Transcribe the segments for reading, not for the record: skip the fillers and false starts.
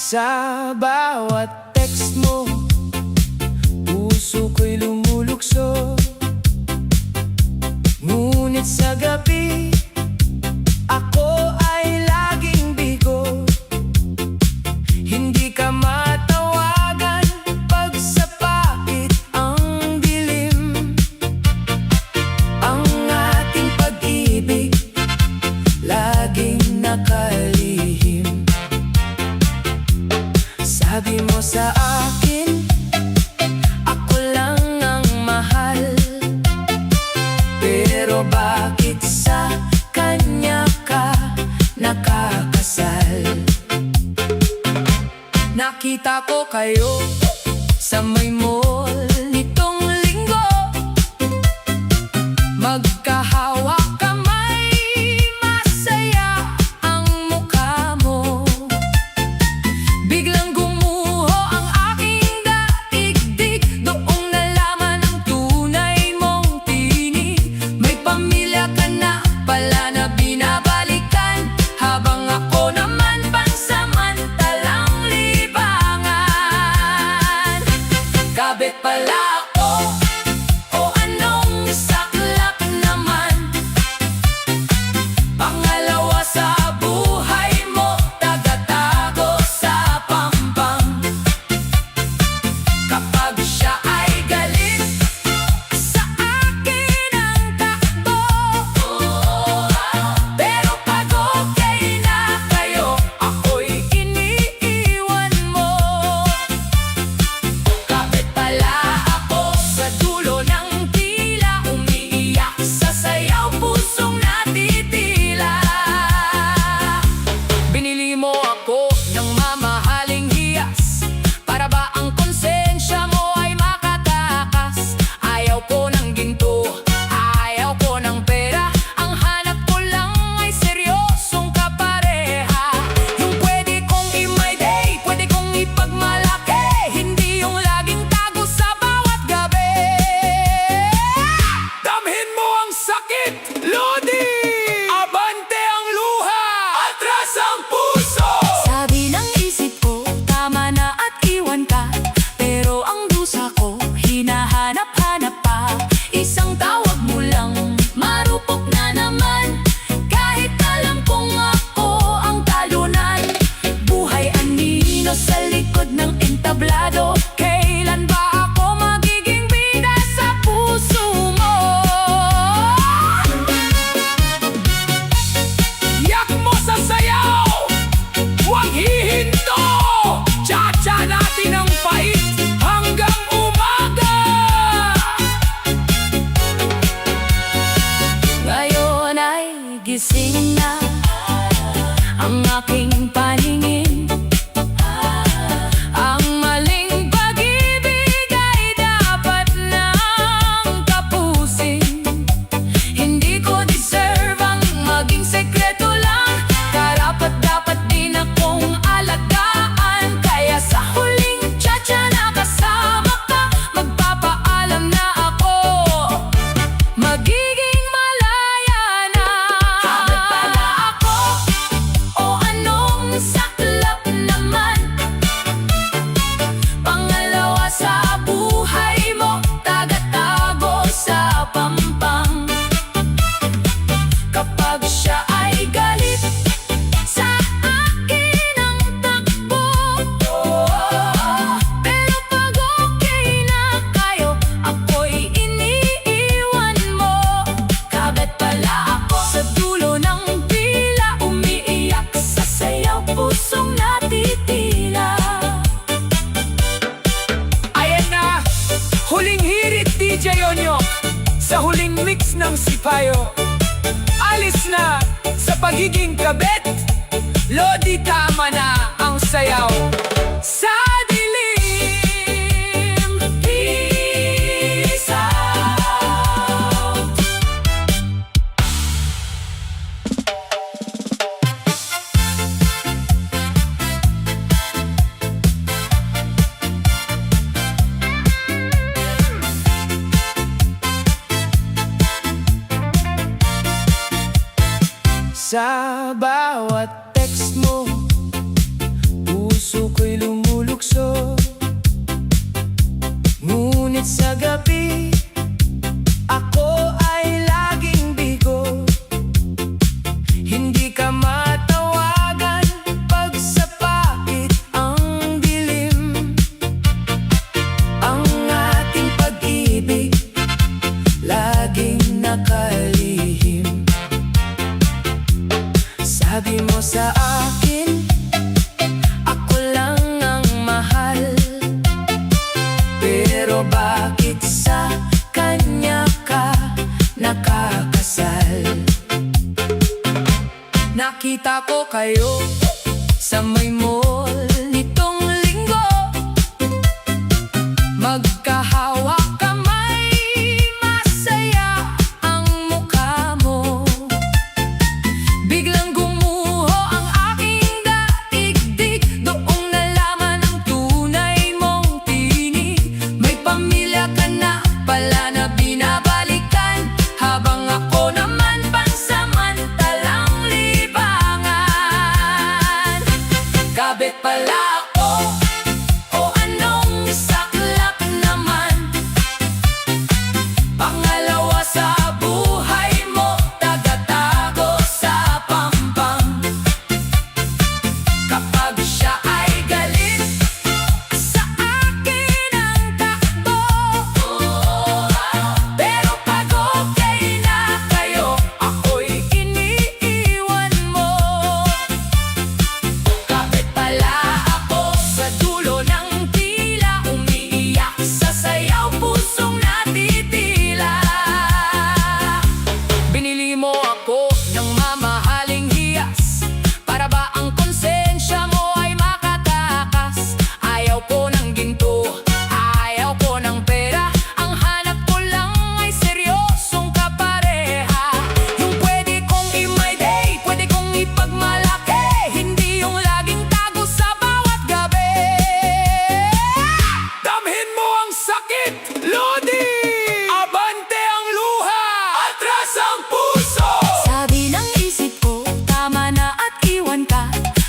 Sa bawat text mo, puso ko'y lumulukso. Ngunit sa gabi, ako ay laging bigo. Hindi ka matawagan pag sa pait ang dilim. Ang ating pag-ibig laging nakalihim. Sabi mo sa akin, ako lang ang mahal. Pero bakit sa kanya ka nakakasal? Nakita ko kayo sa may mall nitong linggo. Magkahawak kamay, masaya ang mukha mo. Biglang gumuho ang aking daigdig, doong nalaman ang tunay mong tinig. May pamilya ka na pala na binabalikan, habang ako naman pansamantalang libangan. Kabit pala ako, o anong saklap naman. Pangalawa sa buhay mo, tagatago sa pampang. Kapag siya ay galit, sa akin ang takbo. Pero pag okay na kayo, ako'y iniiwan mo. Kapit pala ako sa dulo ng tila, umiiyak sa sayaw, pusong natitila. Binili mo ako ng mamahaling hiyas, para ba ang konsensya mo ay makatakas? Ayaw ko ng ginto, ayaw ko ng pera, ang hanap ko lang ay seryosong kapareha. Yung pwede kong i-my-day, pwede kong ipagmalaki, hindi yung laging tago sa bawat gabi. Damhin mo ang sakit, Lodi! Abante ang luha, atras ang puso! Sabi ng isip ko, tama na at iwan ka. Pero ang dusa ko, hinahanap-hanap pa. Isang tawag mo lang, marupok na naman. Kahit alam kong ako ang talunan. Buhay anino sa likod ng entablado. Kailan ba ako magiging bida sa puso mo? Yak mo sa sayaw, huwag hihinto. Cha-cha natin ang pait hanggang umaga. Ngayon ay gising na ang aking paningin. Ang maling pag-ibig ay dapat nang tapusin. Hindi ko deserve ang maging sekreto lang. Karapat-dapat din akong alagaan. Kaya sa huling cha-cha na kasama ka, magpapaalam na ako, magiging malaya na. Kapit pala ako, o anong saklap naman. Pangalawa sa buhay mo, tagatago sa pampang. Kapag siya ay galit, sa akin ang takbo. Pero pag okay na kayo, ako'y iniiwan mo. Kabit pala ako sa dulo ng pila, umiiyak sa sayaw, pusong natitila. Ayan na, huling hirit DJ Onyok, sa huling mix ng Sipayo. Alis na sa pagiging kabit, Lodi, tama na ang sayaw. Sa dilim, peace out. Sa bawat text mo, puso ko'y nakita ko kayo sa may mall nitong linggo. Magkahawak kamay, masaya ang mukha mo. Biglang gumuho ang aking daigdig, doong nalaman ang tunay mong tinig. May pamilya ka na pala na binabalikan, habang ako naman pansamantalang libangan. Kabit pala ako, o anong saklap naman. Pangalawa sa buhay mo, tagatago sa pampang. Kapag siya ay galit, sa akin ang takbo. Pero pag okay na kayo, ako'y iniiwan mo. Kapit pala ako sa dulo ng tila, umiiyak sa sayaw, pusong natitila. Binili mo ako ng mamahaling hiyas, para ba ang konsensya mo ay makatakas? Ayaw ko ng ginto, ayaw ko ng pera, ang hanap ko lang ay seryosong kapareha. Yung pwede kong i-my day, pwede kong ipagmalaki, hindi yung laging tago sa bawat gabi. Damhin mo ang sakit, Lodi! Abante ang luha, atras ang puso! Sabi ng isip ko, tama na at iwan ka,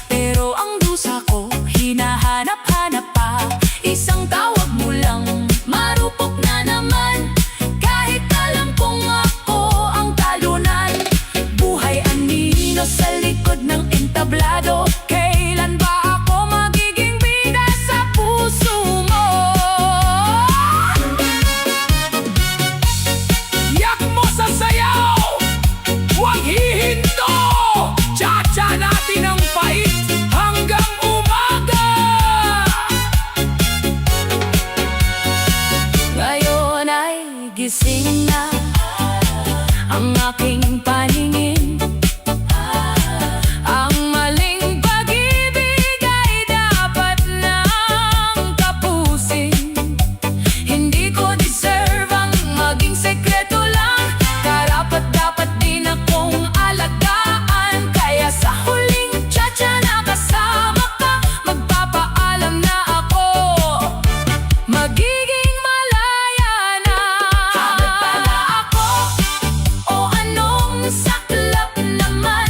pero ang dusa ko, hinahanap-hanap pa. Isang tawag mo lang, marupok na naman, kahit alam kong ako ang talunan. Buhay anino sa likod ng entablado, kailan ba ako magiging bida sa puso mo? Yak mo sa sayaw, huwag hihinto, tsa-tsa natin ang pait hanggang umaga. Ngayon ay gising na ang aking paningin. Ang maling pag-ibig ay dapat nang tapusin. Hindi ko deserve ang maging sekreto lang, karapat-dapat din akong alagaan. Kaya sa huling tsa-tsa na kasama ka, magpapaalam na ako, magiging malaya na. Kabit pala ako, o anong saklap naman.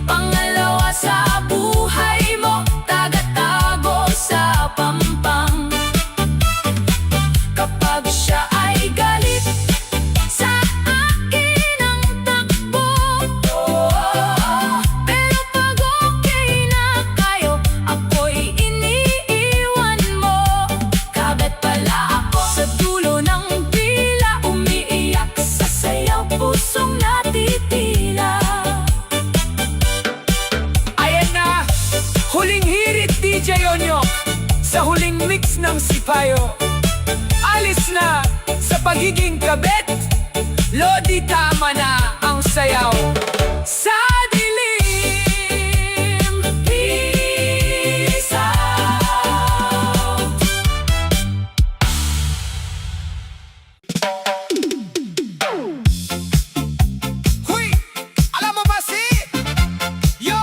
Pangalawa sa buhay mo, tagatago sa pampang. Kapag siya ay galit, sa akin ang takbo. Pero pag okay na kayo, ako'y iniiwan mo. Kabit pala ako sa dulo ng pila, umiiyak sa sayaw, pusong natitila. Ayan na, huling hirit DJ Onyok, sa huling mix ng Sipayo. Alis na sa pagiging kabit, Lodi, tama na ang sayaw. Sa dilim, peace out. Huy! Alam mo ba Yo!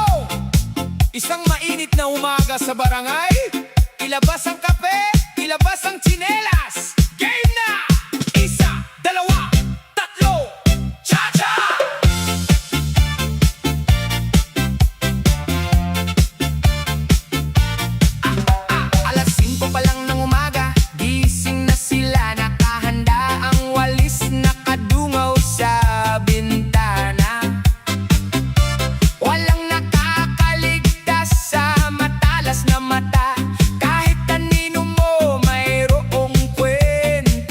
Isang mainit na umaga sa barangay, ilabas ang kape, ilabas ang tsinelas. Game na! Isa, dalawa, tatlo, cha-cha! Alas 5 pa lang ng umaga, gising na sila, nakahanda ang walis, nakadungaw sa bintana. Walang nakakaligtas sa matalas na mata, kahit kanino mo mayroong kwento.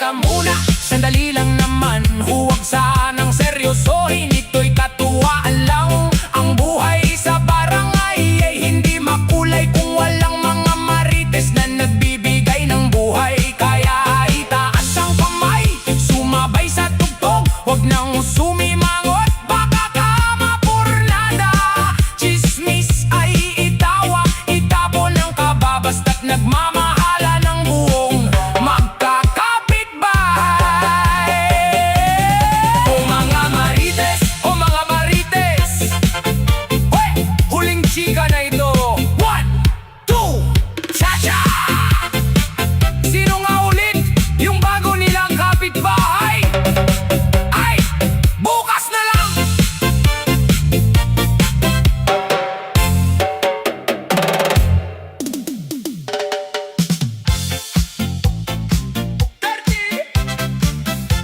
teka muna, sandali lang naman. Huwag sanang seryosohin, ito'y katuwaan lang. Ang buhay sa barangay ay hindi makulay kung walang mga marites na nagbibigay ng buhay. Kaya itaas ang kamay, sumabay sa tugtog, huwag nang sumimangot, baka ka mapurnada. Chismis ay itawa, itapon ang kaba, basta't nagmamahala ng buong magkakapitbahay. O mga marites, o mga marites, hoy! Huling chika na ito. 1, 2, cha-cha! Sino nga ulit yung bago nilang kapitbahay? Ay, bukas na lang!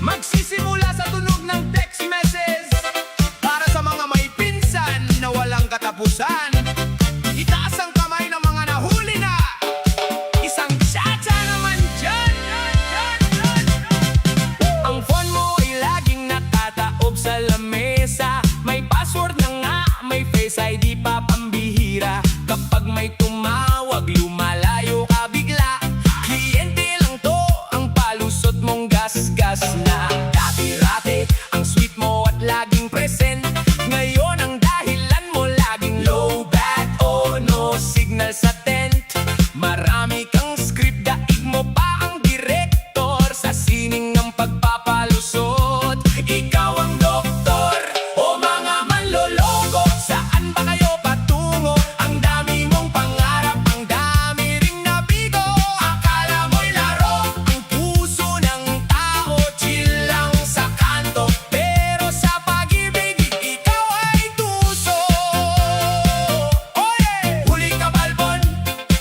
Magsisimula sa tunog ng text message para sa mga may pinsan na walang katapusan. Itaas ang kamay ng mga nahuli na. Isang tsa-tsa naman dyan. Ang phone mo ay laging nakataob sa lamesa. May password na nga, may Face ID pa pambihira. Kapag may tumawag, lumalayo ka bigla. Kliyente lang to, ang palusot mong gas-gas na. Dati-rate, ang sweet mo at laging present. Ngayon ang dahilan mo laging low bat o no signal sa tent. Marami kang script, daig mo pa ang direktor. Sa sining ng pagpapalusot, ikaw ang doktor. O mga manloloko, saan ba kayo patungo? Ang dami mong pangarap, ang dami ring nabigo. Akala mo'y laro, ang puso ng tao, chill lang sa kanto. Pero sa pag-ibig, ikaw ay tuso. Oye! Huli ka balbon,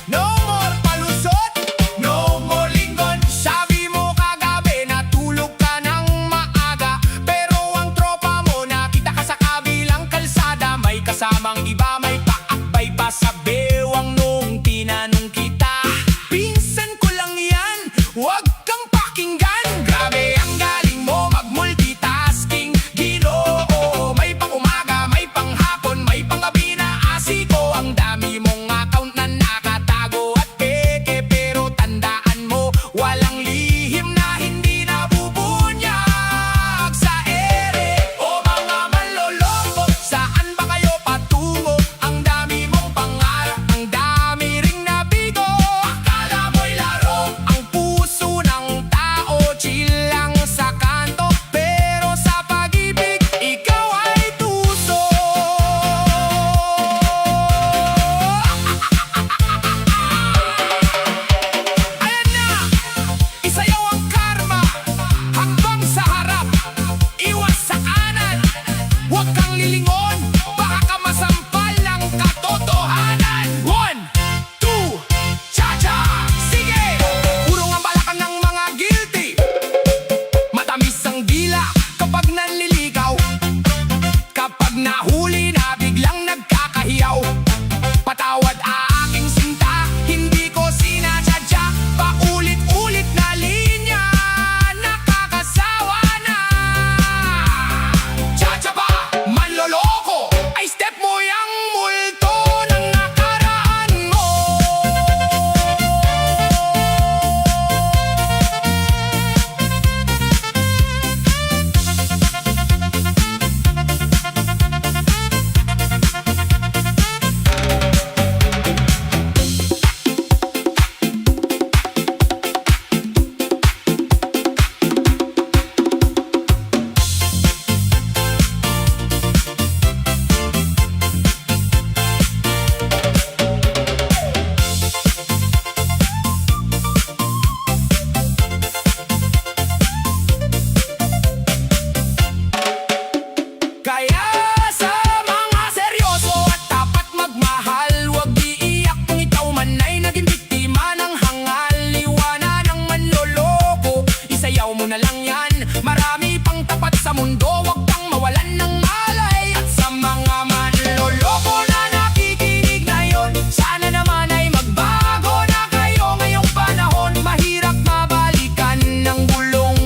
no more palusot, no more linggon. Sabi mo kagabi, natulog ka ng maaga. Pero ang tropa mo, nakita ka sa kabilang kalsada. May kasamang iba, may paakbay pa sa bewang nung tinanong kita. Pinsan ko lang yan, huwag kang pakinggan. Grabe ang galing mo mag-multitasking. Ginoo, may pang umaga, may pang hapon, may pang gabi na asiko. Ang dami mong account na nakatago at peke. Pero tandaan mo, walang lihim na hindi nabubunyag sa ere. O mga manloloko, saan ba kayo patungo? Ang dami mong pangarap, ang dami ring nabigo. Akala mo'y laro, ang puso ng tao, chill lang sa kanto. Pero sa pag-ibig, ikaw ay tuso. Ayan na, isayaw ang karma, hakbang sa harap, iwas sa kanan. Huwag kang lilingon, baka ka masampal ng katotohanan. 1, 2, cha-cha! Sige! Urong ang balakang ng mga guilty. Matamis ang dila kapag nanliligaw. Kapag nahuli na biglang nagkakahiyaw. Patawad aking sinta, hindi ko sinasadya. Paulit-ulit na linya, nakakasawa na. Cha-cha ba, manloloko? Ay step mo yang multo ng nakaraan mo. Kaya sa mga seryoso at tapat magmahal, huwag iiyak kung ikaw man ay naging biktima ng hangal. Iwanan ng manloloko, isayaw mo na lang yan. Marami pang tapat sa mundo, huwag kang mawalan ng malay. At sa mga manloloko na nakikinig ngayon, sana naman ay magbago na kayo ngayong panahon. Mahirap mabalikan ng bulong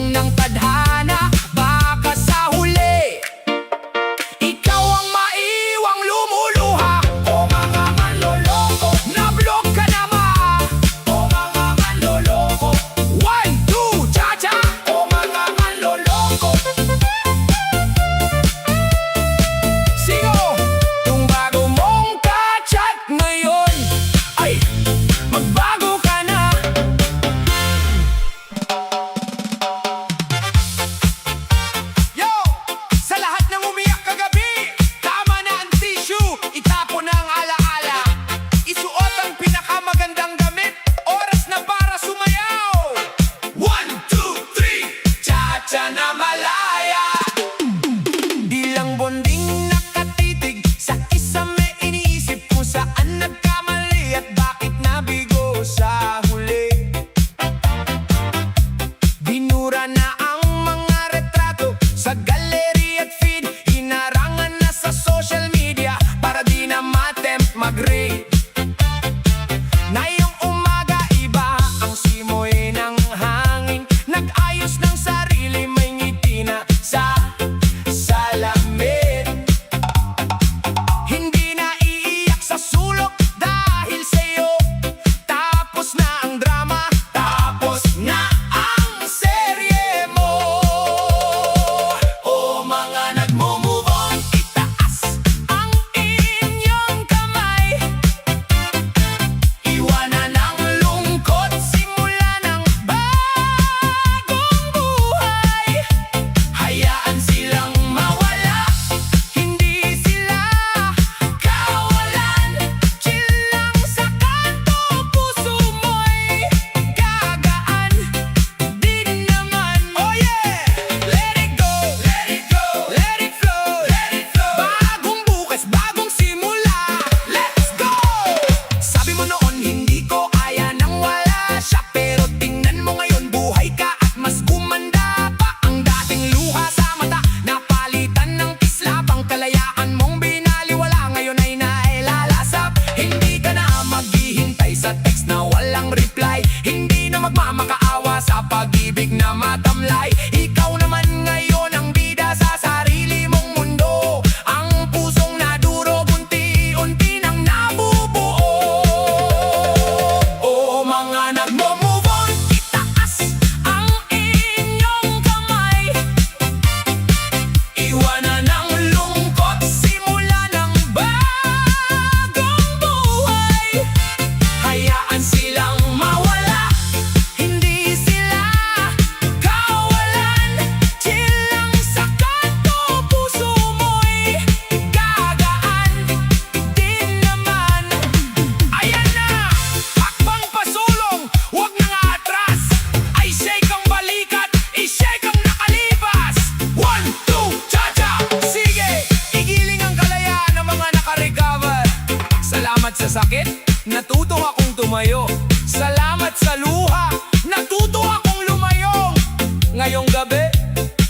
ngayong gabi,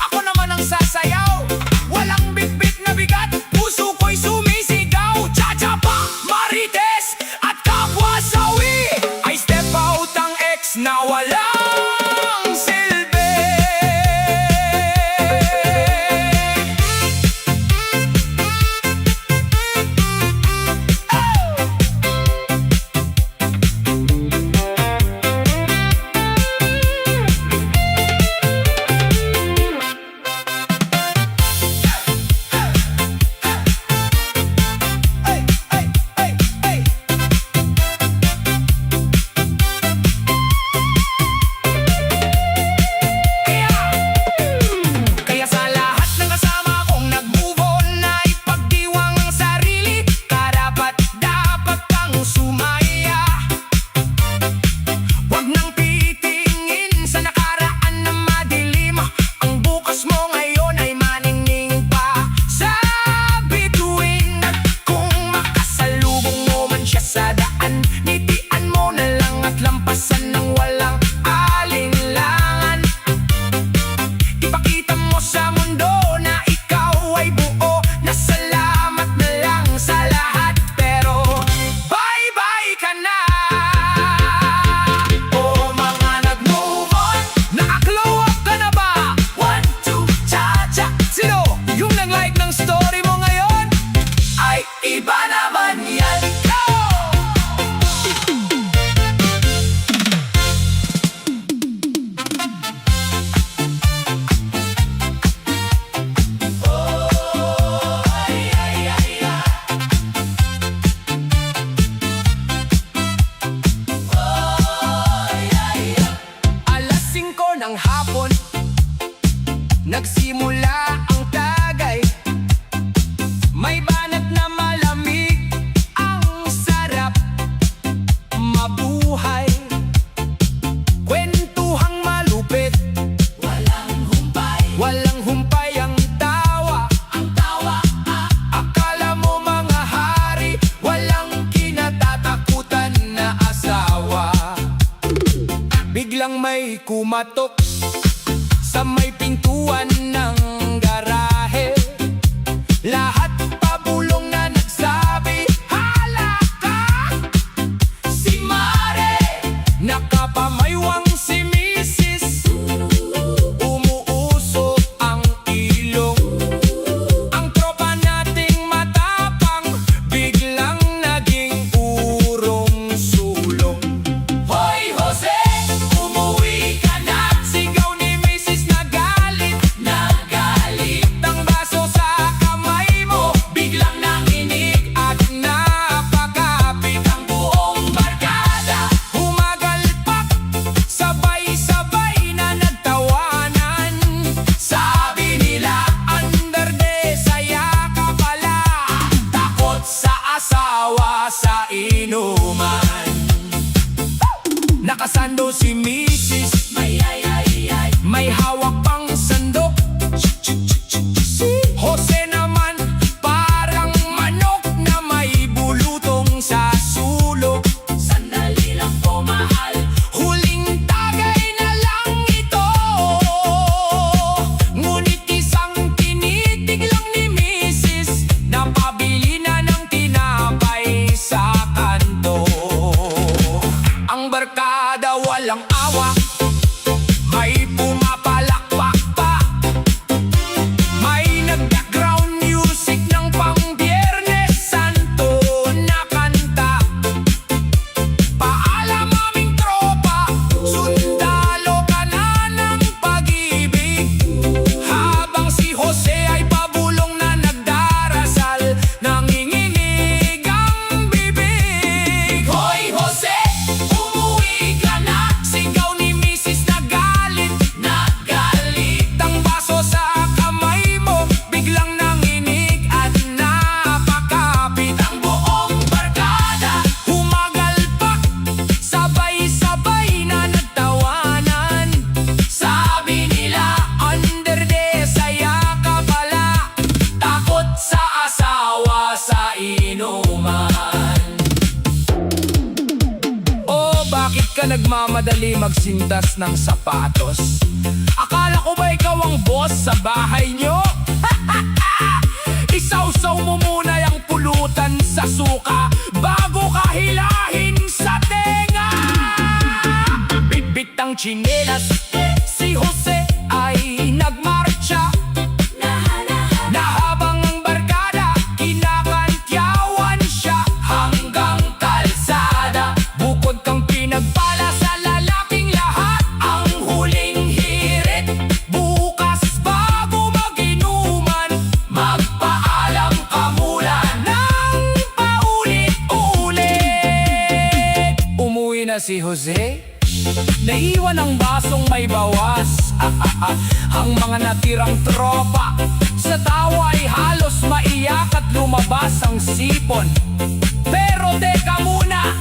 ako naman ang sasayaw. Walang bitbit na bigat, puso ko'y sumisigaw. Cha-cha pa, marites, at kapwa sawi. I step out ang ex na walang silbi. Kaya sa lahat ng kasama kong nag-move on, na ipagdiwang ang sarili, karapat-dapat kang sumaya. Huwag nang titingin sa nakaraan na madilim. Ang bukas mo ngayon ay maningning pa sa bituin. At kung makasalubong mo man siya sa daan, ngitian mo na lang at lampasan ng walang alinlangan. Ipakita mo sa mundo na ikaw ay buo, na salamat na lang sa lahat. Pero bye-bye ka na. O mga nag-move on, naka-glow up ka na ba? 1, 2, cha-cha. Sino yung nag-like ng story mo ngayon? Ay iba naman yan. Go! Alas 5 ng hapon, nagsimula ang tagay. May banat na malamig, ang sarap mabuhay. Kwentuhang malupit, walang humpay ang tawa. Akala mo mga hari, walang kinatatakutan na asawa. Biglang may kumatok sa may pintuan ng garahe. Lahat pabulong na nagsabi, hala ka! Si Mare, nakapamaywang si Mrs. Umuusok ang ilong. Ang tropa nating matapang, biglang naging urong sulong. Hoy Jose, umuwi ka na! Sigaw ni Mrs. na galit. Ang baso sa kamay mo, biglang nanginig at napakapit. Ang buong barkada humagalpak, sabay-sabay na nagtawanan. Sabi nila, under de saya ka pala, takot sa asawa sa inuman. Nakasando si Mrs. May hawak pang sandok. Si Jose naman parang manok na may bulutong sa sulok. Sandali lang po mahal, huling tagay na lang ito. Ngunit isang tinitig lang ni Mrs. Napabili na ng tinapay sa kanto. Ang barkada walang awa, may pumapalakpak pa. May nag-background music ng pang Biyernes Santo na kanta. Paalam aming tropa, sundalo ka na ng pag-ibig. Habang si Jose ay pabulong na nagdarasal, nanginginig ang bibig. Hoy Jose, umuwi ka na! Sigaw ni Mrs. na galit. Ang baso sa kamay mo, biglang nanginig at napakapit. Ang buong barkada humagalpak, sabay-sabay na nagtawanan. Sabi nila, under de saya ka pala, takot sa asawa sa inuman. Oh, bakit ka nagmamadali magsintas ng sapatos? Akala Ako ba ikaw ang boss sa bahay nyo? Isawsaw mo muna yung pulutan sa suka bago ka hilahin sa tenga. Bitbit ang tsinelas, si Jose ay nagmarcha na habang ang barkada kinakantyawan siya hanggang kalsada. Bukod kang pinagpala sa lalaking lahat, ang huling hirit bukas bago mag-inuman, magpaalam ka muna ng paulit-ulit. Umuwi na si Jose, naiwan ang basong may bawas. Ang mga natirang tropa sa tawa ay halos maiyak at lumabas ang sipon. Pero teka muna,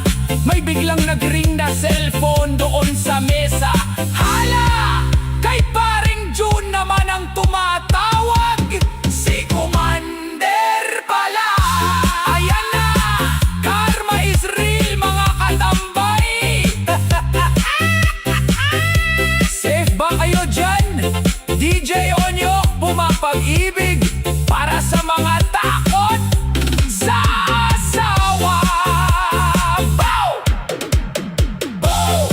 may biglang nagring na cellphone doon sa mesa. Hala! Kay paring June naman ang tumatawag. Si Commander pala. Ayan na! Karma is real, mga katambay. Safe ba kayo dyan? DJ Onyok, pumapag-ibig para sa mga takot sa asawa. Bow! Bow!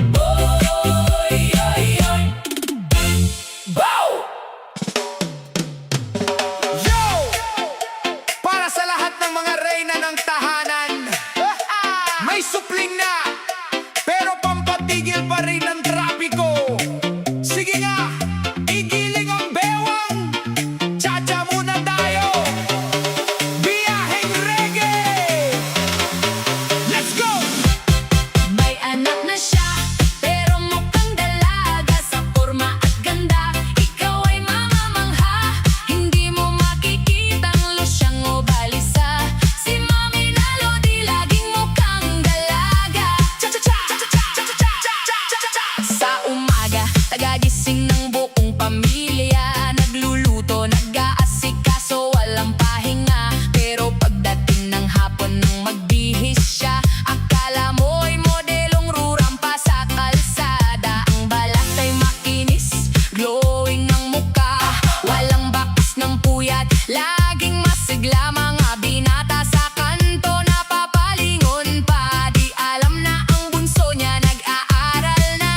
Boy, ay, ay. Bow! Yo! Para sa lahat ng mga reyna ng tahanan, may supling na, pero pampatigil pa rin ang trapiko. Sige nga, igiling ang bewang, cha-cha muna tayo. Biyaheng reggae! Let's go! May anak na siya, pero mukhang dalaga sa forma at ganda. Ikaw ay mamamangha, hindi mo makikitang losyang o balisa. Si Mami Lalo di laging mukhang dalaga. Sa umaga, tagagising ng buong pamilya, nagluluto, nag-aasikaso, walang pahinga. Pero pagdating ng hapon nang magbihis siya, akala mo'y modelong rurampa sa kalsada. Ang balat ay makinis, glowing ang muka, walang bakas ng puyat, laging masigla. Mga binata sa kanto napapalingon pa, di alam na ang bunso niya nag-aaral na.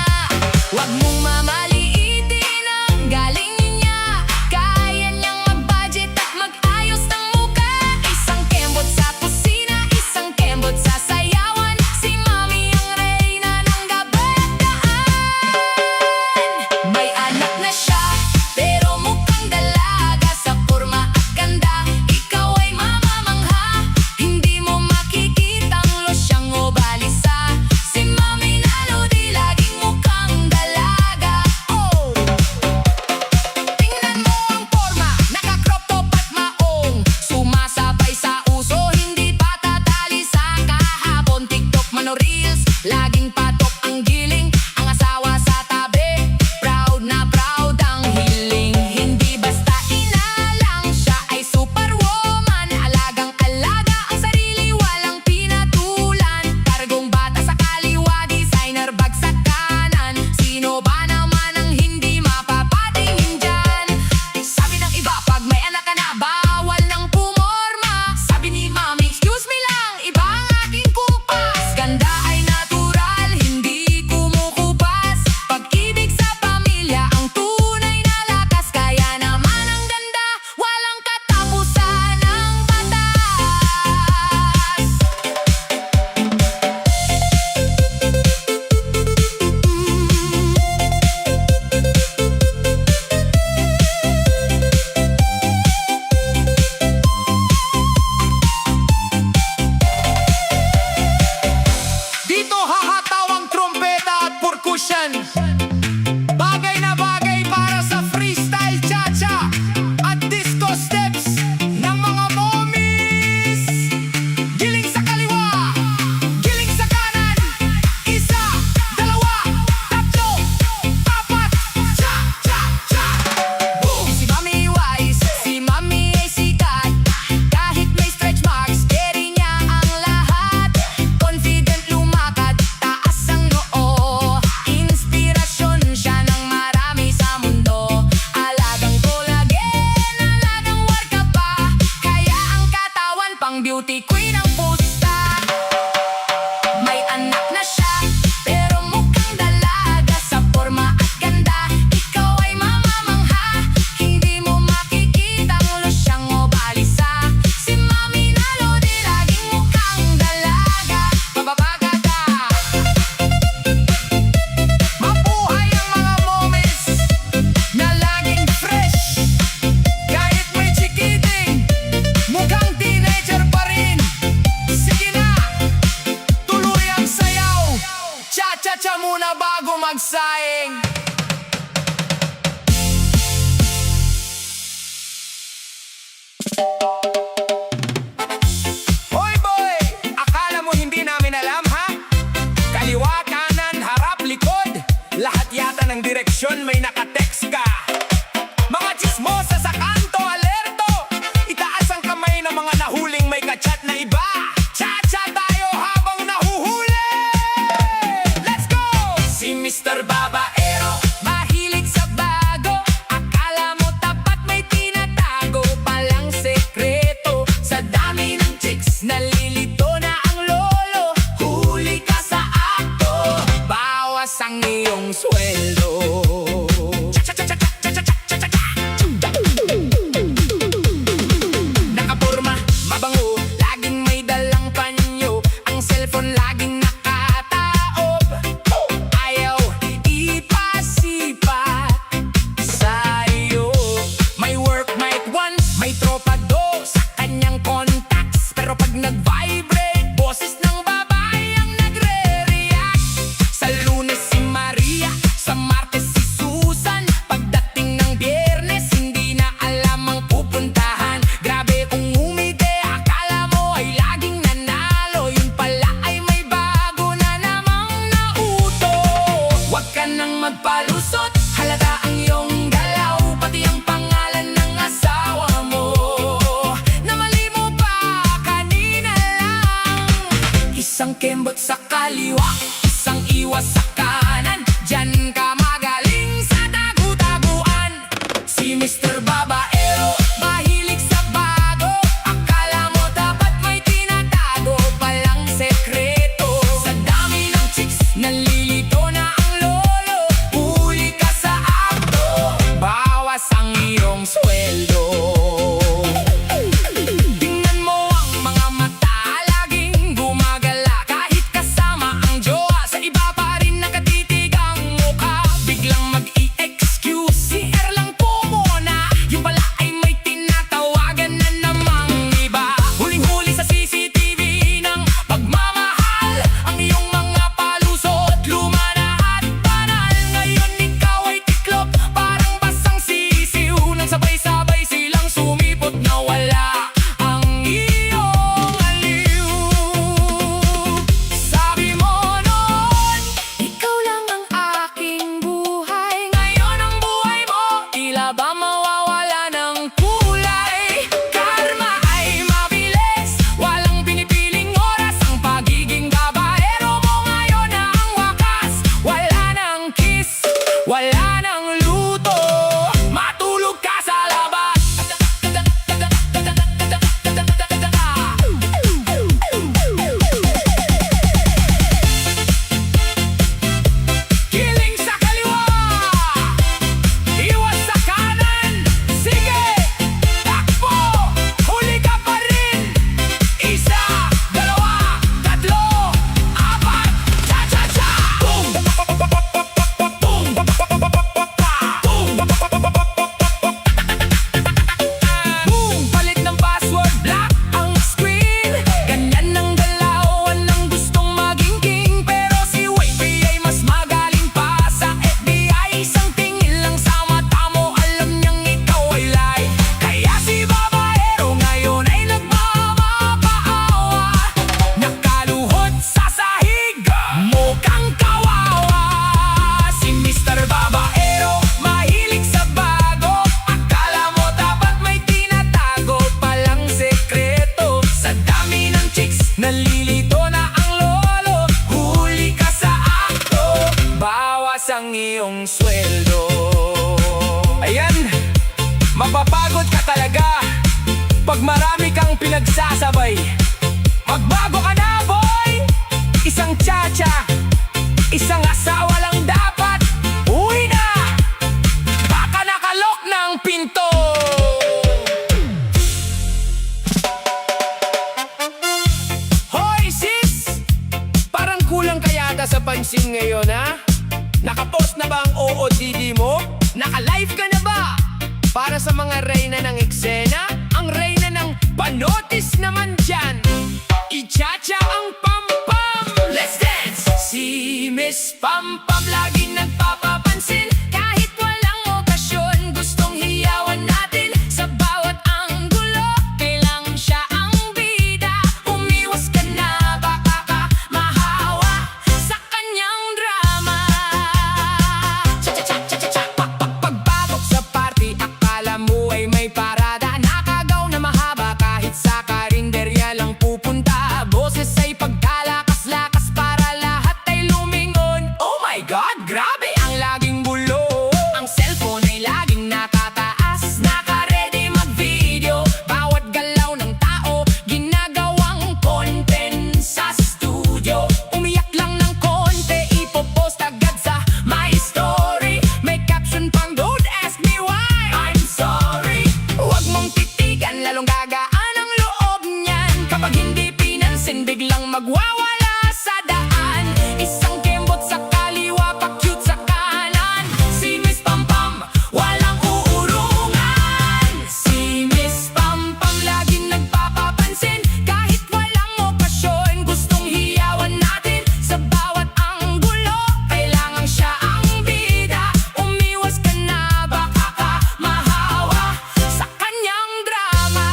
Huwag mong mamaliitin ang galing niya, kaya niyang mag-budget at mag-ayos ng muka. Isang kembot sa kusina, isang kembot sa sayawan, si Mami ang reyna ng gabi at daan. May anak na siya, pero mukhang dalaga sa forma at ganda. Ikaw ay mamamangha, hindi mo makikitang losyang o balisa. Si Mami Lalo di laging mukhang dalaga. Oh! Tingnan mo ang forma, naka-crop top at maong, sumasabay sa uso, hindi pa tatali sa kahapon. TikTok man o Reels, laging patok ang giling, ang asawa sa tabi, proud na proud ang hiling. Hindi basta ina lang, siya ay superwoman, alagang-alaga ang sarili, walang pinatulan. Kargong bata sa kaliwa, designer bag sa kanan, sino ba naman ang hindi mapapatingin dyan? Sabi ng iba, pag may anak ka na, bawal nang pumorma. Sabi ni Mami, excuse me lang, iba ang aking kupas. Ganda ay natural, hindi kumukupas. Pag-ibig sa pamilya, ang tunay na lakas. Kaya naman ang ganda, walang katapusan ng batas. Dito hahataw ang trompeta at percussion. Bagay na bagay para sa freestyle cha-cha at disco steps ng mga mommies. Giling sa kaliwa, giling sa kanan, isa, dalawa, tatlo, apat, cha-cha-cha. Boom! Si Mami wise, si Mami ay sikat. Kahit may stretch marks, carry niya ang lahat. Confident lumakad, taas ang noo, Cha-cha-cha muna bago magsaing. Hoy boy! Akala mo hindi namin alam ha? Kaliwa, kanan, harap, likod, lahat yata ng direksyon may nakatext ka. Mga chismosa sa kanto, alerto! Itaas ang kamay ng mga nahuling may kachat na iba. Cha-cha tayo habang nahuhuli! Let's go! Si Mr. Babaero, Mahilig sa bago, akala mo tapat may tinatago palang sekreto. Sa dami ng chicks, nalilito na ang lolo. Huli ka sa akto, bawas ang iyong sweldo. Nakaporma, mabango, laging may dalang panyo. Ang cellphone laging nakataob. Ayaw ipasipat sa'yo. May workmate once, may tropa do sa kanyang contacts. Pero pag nag-vibrate, boses ng babae ang nagre-react. Sa Lunes si Maria, sa Martes si Susan. Pagdating ng Biyernes, hindi na alam ang pupuntahan. Grabe kung umide, akala mo ay laging nanalo. Yun pala ay may bago na namang nauto. Huwag ka nang magpalusot, halata ang iyong galaw. Pati ang pangalan ng asawa mo, na mali mo pa kanina lang. Isang kembot sa kaliwa, isang iwas sa kanan. Diyan ka magaling sa tagu-taguan. Si Mr. Babaero, mahilig sa bago. Akala mo dapat may tinatago palang sekreto. Sa dami ng chicks, nalilito na ang lolo. Huli ka sa akto, bawas ang iyong sweldo. Tingnan mo ang mga mata, laging gumagala. Kahit kasama ang jowa, sa iba pa rin nakatitig ang mukha. Biglang mag-i-excuse, si lang po muna. Yung pala ay may tinatawagan na namang iba. Huling-huli sa CCTV ng pagmamahal. Ang iyong mga palusot, luma na at banal. Ngayon ikaw ay tiklop, parang basang sisiw. Nang sabay-sabay silang sumipot na wala ang iyong aliw. Sabi mo noon, ikaw lang ang aking buhay. Ngayon ang buhay mo, tila ba mawawala ng kulay. Karma ay mabilis, walang pinipiling oras. Ang pagiging babaero mo ngayon na ang wakas. Wala nang kiss, wala nang luto. Matulog ka sa labas. Kiling sa kaliwa, iwas sa kanan. Sige, takbo, huli ka pa rin. Isa, dalawa, tatlo, apat, cha-cha-cha. Boom! Boom! Boom! Palit ng password, block ang screen. Ganyan ang galaw, walang gustong maging king. Pero si Wavy ay mas magaling pa sa FBI. Isang tingin lang sa mata mo, alam niyang ikaw ay lie. Kaya si Babaero ngayon ay nagmamapaawa. Nakaluhod sa sahig, mukhang kawawa. Si Mr. Babaero, mahilig sa bago. Akala mo dapat may tinatago palang sekreto. Sa dami ng chicks, nalilito na ang lolo. Huli ka sa akto, bawas ang iyong sweldo. Ayan, mapapagod ka talaga pag marami kang pinagsasabay. Magbago ka na, boy! Isang cha-cha, isang asawa lang dapat. Uwi na! Baka nakalok ng pinto. Hoy, sis! Parang kulang ka yata sa pansin ngayon, ha? Nakapost na ba ang OOTD mo? Naka-live ka na ba? Para sa mga reyna ng eksena, ang reyna ng panotis naman dyan. Ichacha ang pam-pam! Let's dance! Si Miss Pampam laging nagpapapansin. Kahit walang okasyon, gustong hiyawan natin. Sa bawat anggulo, kailangan siya ang bida. Umiwas ka na, baka ka mahawa sa kanyang drama. Pagpasok sa party, akala mo ay may parada. Nakagaw na mahaba kahit sa karinderya lang pupunta. Boses ay pagkalakas-lakas para lahat ay lumingon. Oh my God, grabe ang laging bulo. Ang cellphone ay laging nakataas, naka-ready mag-video. Bawat galaw ng tao, ginagawang content sa studio. Umiyak lang ng konti, ipopost agad sa my story. May caption pang, don't ask me why, I'm sorry. Huwag mong titigan, lalong gagaan ang loob niyan. Kapag hindi pinansin, biglang magwawala sa daan. Isang kembot sa kaliwa, pa-cute sa kanan. Si Miss Pampam, walang uurungan. Si Miss Pampam, laging nagpapapansin. Kahit walang okasyon, gustong hiyawan natin. Sa bawat anggulo, kailangan siya ang bida. Umiwas ka na, baka ka mahawa sa kanyang drama.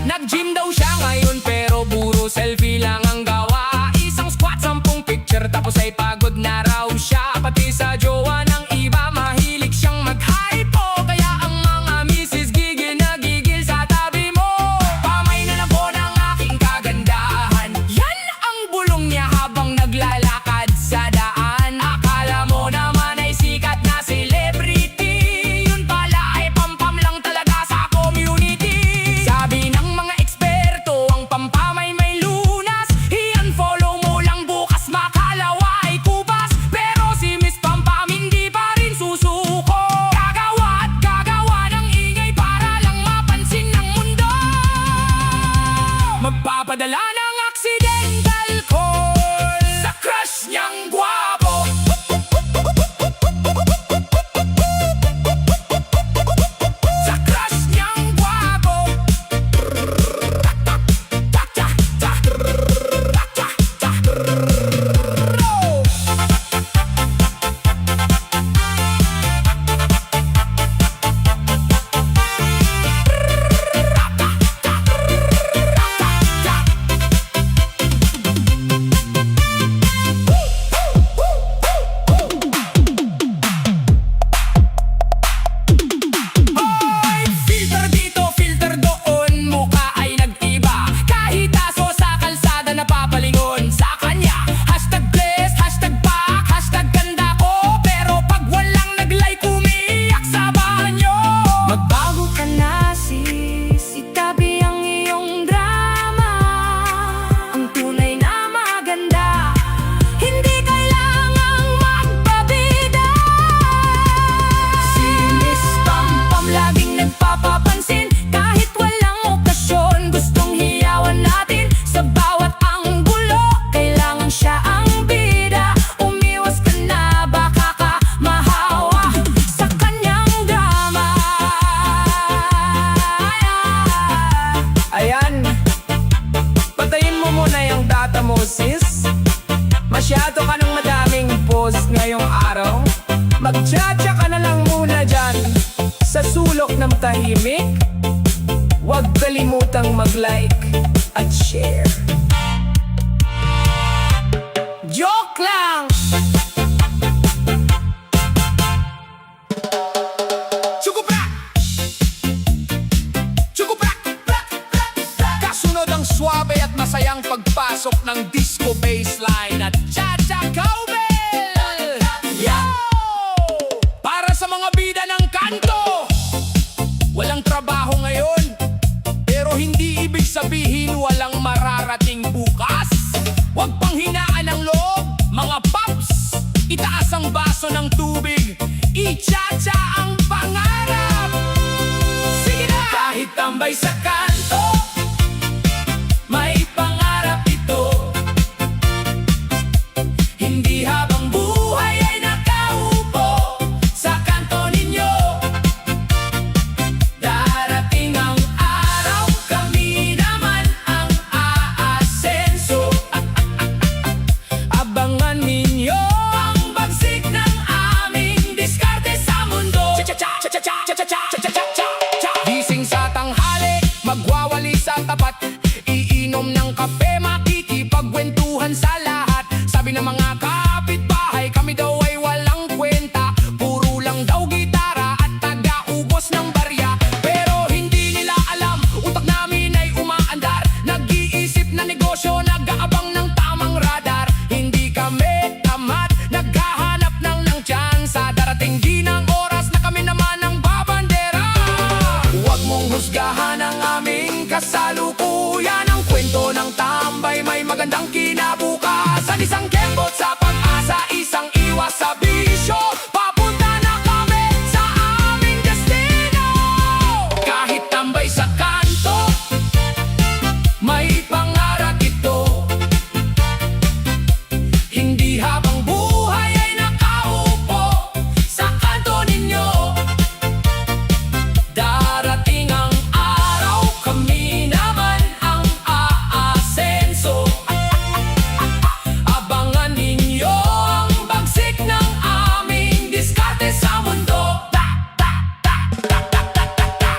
Nag-gym daw siya ngayon pero puro selfie lang ang gawa. Isang squat, 10 picture, tapos ay pagod na raw siya. Pati sa jowa ng iba, mahilig siyang mag-hypo. Kaya ang mga misis gigil na gigil sa tabi mo. Pamay na lang po ng aking kagandahan. Yan ang bulong niya habang naglalakad sa daan. Akala mo naman ay sikat na celebrity. Yun pala ay pampam lang talaga sa community. Sabi ng mga eksperto, ang pampamay may lunas. I-unfollow mo lang bukas, makalawa ay kubas. Pero si Miss Pampam hindi pa rin susuko. Gagawa at gagawa ng ingay para lang mapansin ng mundo. Magpapadala ng accidental call sa crush niyang gwapo. Sa crush niyang gwapo. Hoy! Filter dito, filter doon, mukha ay nag-iba. Kahit aso sa kalsada napapalingon sa kanya. Hashtag blessed, hashtag back, hashtag ganda ko. Pero pag walang nag-like, umiiyak sa banyo. Magbago ka na sis, itabi ang iyong drama. Ang tunay na maganda, hindi kailangang magpabida. Si Miss Pampam laging nagpapapansin. Kahit walang okasyon, gustong hiyawan natin. Sa bawat anggulo, kailangan siya ang bida. Umiwas ka na, baka ka mahawa sa kanyang drama. Ayan, patayin mo muna yung data mo sis. Masyado ka ng madaming post ngayong araw. Magtsatsa ka na lang muna dyan sa sulok ng tahimik. Huwag kalimutang mag-like at share. Joke lang! Chukuprak! Chukuprak! Kasunod ang suabe at masayang pagpasok ng disco bassline at cha-cha cowbell! Yo! Para sa mga bida ng kanto, walang trabaho ngayon, pero hindi ibig sabihin walang mararating bukas. Huwag pang hinaan ang loob, mga paps. Itaas ang baso ng tubig, i-cha-cha ang pangarap. Sige na! Kahit tambay sa kanto, may pangarap ito. Hindi habang buhay ay nakaupo sa kanto ninyo. Darating ang araw, kami naman ang aasenso. mga kapitbahay, kami daw ay walang kwenta. Puro lang daw gitara at taga-ubos ng barya. Pero hindi nila alam, utak namin ay umaandar. Nag-iisip na negosyo, nag-aabang ng tamang radar. Hindi kami tamad, naghahanap ng tsansa. Darating din ang oras na kami naman ang babandera. Huwag mong husgahan ang aming kasalukuyan. Ang kwento ng tambay may magandang kinabukasan. Isang kembot sa pag-asa, isang iwas sa bisyo. Papunta na kami sa aming destino. Kahit tambay sa kanto, may pangarap ito. Hindi habang buhay ay nakaupo sa kanto ninyo. Darating ang araw, kami naman ang aasenso. Abangan ninyo ang bagsik ng aming diskarte sa mundo.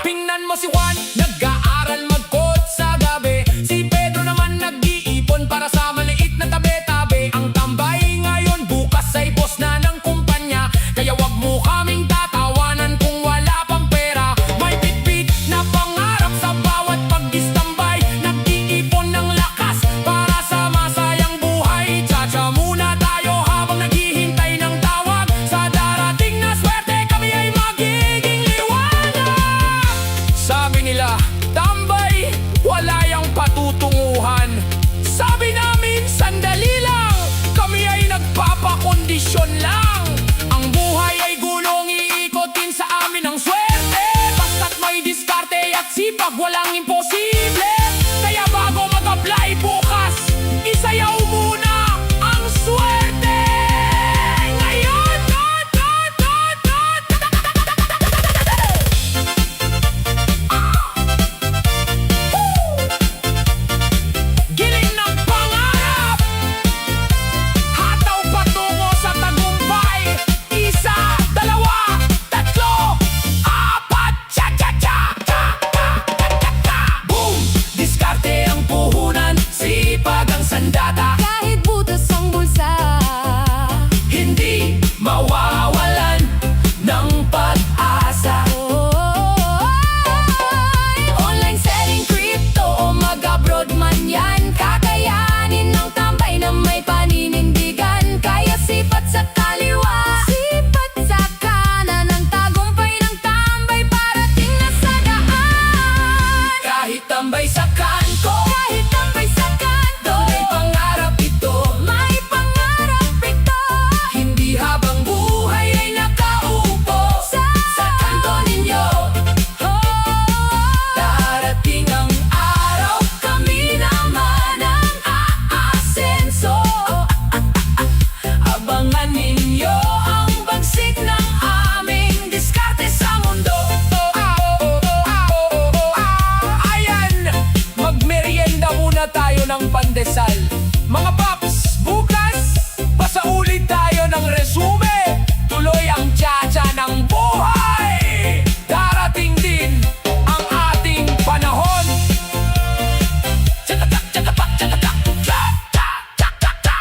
Tingnan mo si Juan, nag-aaral mag-code sa gabi. Si Pedro naman nag-iipon para sa maliit na tabi-tabi. Ang tambay ngayon, bukas ay boss na ng kumpanya. Kaya wag mo kaming tatawanan kung wala pang pera. May bitbit na pangarap sa bawat pag-istambay. Nag-iipon ng lakas para sa masayang buhay. Tsa-tsa muna tayo habang naghihintay ng tawag. Sa darating na swerte, kami ay magiging liwanag. Sabi nila, tambay, wala yang patutunguhan. Sabi namin, sandali lang, kami ay nagpapakondisyon lang. Ang buhay ay gulong, iikotin sa amin ang swerte. Basta't may diskarte at sipag, walang imposible. Kaya bago mag-apply bukas, isayaw muna ang swerte. Ngayon, giling ng pangarap, hataw patungo sa tagumpay. Isa, dalawa, tatlo, apat, cha-cha-cha, cha-cha-cha-cha. Boom! Diskarte ang puhunan, sipag ang sandata. Kahit butas ang bulsa, Hindi mawawalan ng pag-asa. online selling, crypto o mag-abroad man yan. Kakayanin ng tambay na may paninindigan. Kaya sipat sa kaliwa, sipat sa kanan. Ang tagumpay ng tambay parating na sa daan. Kahit tambay sa kanto, Kahit tambay sa kanto, may pangarap ito. may pangarap ito. Hindi habang buhay ay nakaupo sa kanto ninyo. Darating ang araw, Kami naman ang aasenso. abangan ninyo ang bagsik ng aming diskarte sa mundo. Ayan, magmerienda muna tayo ng pandesal. Mga paps, bukas, pasaulit tayo ng resume. Tuloy ang tsa-tsa ng buhay. Darating din ang ating panahon. Tsaka-tak, tsaka-pak, tsaka-tak, tsa-tsa-tsa-tsa-tsa.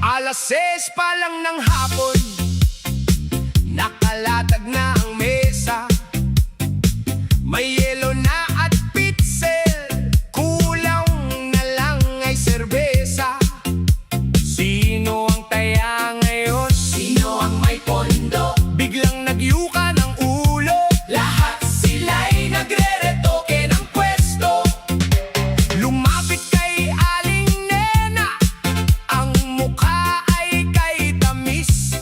Alas 6 pa lang ng hapon, nakalatag na ang mesa. May yelo na at pitzel, kulang na lang ay serbesa. Sino ang taya ngayon? Sino ang may pondo? Biglang nagyuka ng ulo, lahat sila'y nagre-retoke ng pwesto. Lumapit kay Aling Nena, ang mukha ay kay tamis.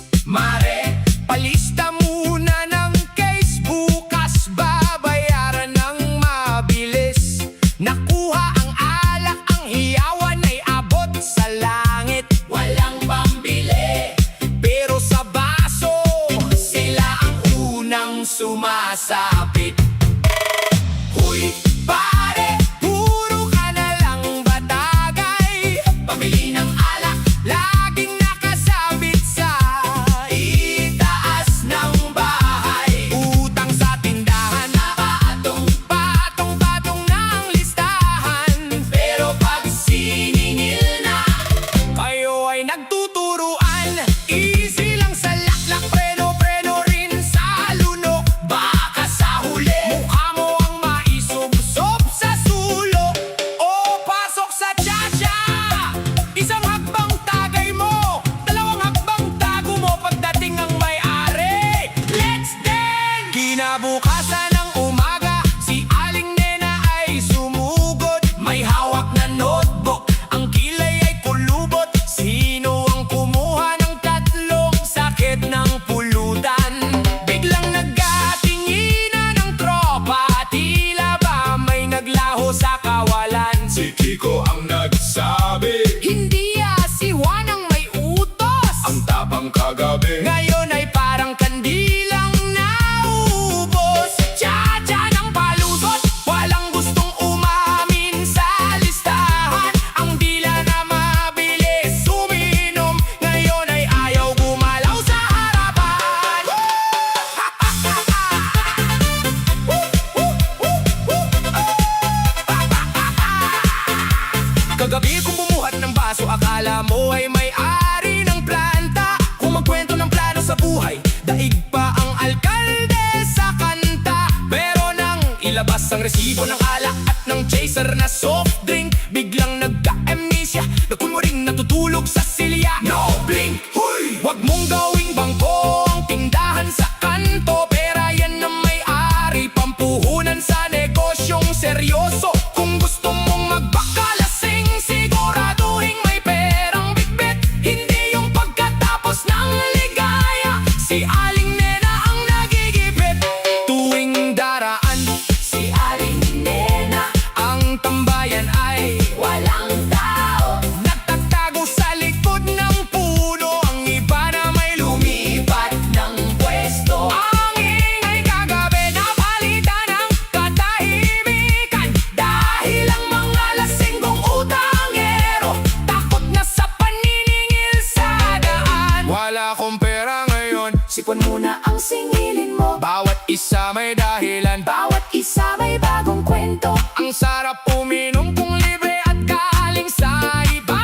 Kagabi kung bumuhat ng baso, akala mo ay may-ari ng planta. Kung magkwento ng plano sa buhay, daig pa ang alkalde sa kanta. Pero nang ilabas ang resibo ng alak at ng chaser na soft drink, biglang nagka-amnesia, nagkunwaring natutulog sa silya. No blink, huy! Huwag mong gawing bangko ang tindahan sa kanto. Pera yan na may-ari, pampuhunan sa negosyong seryoso. Kung gusto mong magbakalasing, siguraduhin may perang bitbit. Hindi yung pagkatapos ng ligaya, si Aling Nena ang nagigipit. Tuwing daraan, Si Aling Nena, ang tambayan ay walang tao. nagtatago sa likod ng puno. Ang iba na may lumipat Ng pwesto, ang ingay kagabi na palitan ng katahimikan. Dahil ang mga lasinggong utangero takot na sa paniningil sa daan. Wala akong pera ngayon, sipon muna ang singilin mo. bawat isa may dahilan. Bawat isa may bagong kwento. Ang sarap uminom kung libre at galing sa iba.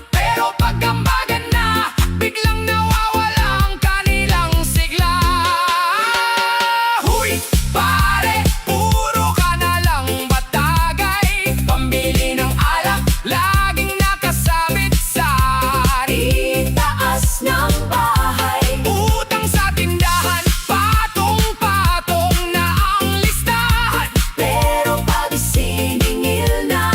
Pero pag-ambagan na, biglang nawawala ang kanilang sigla. Huy, pare, puro ka na lang batagay. Pambili ng alak, laging nakasabit sa Itaas ng bahay, utang sa tindahan, patong-patong na ang listahan. pero pag siningil na,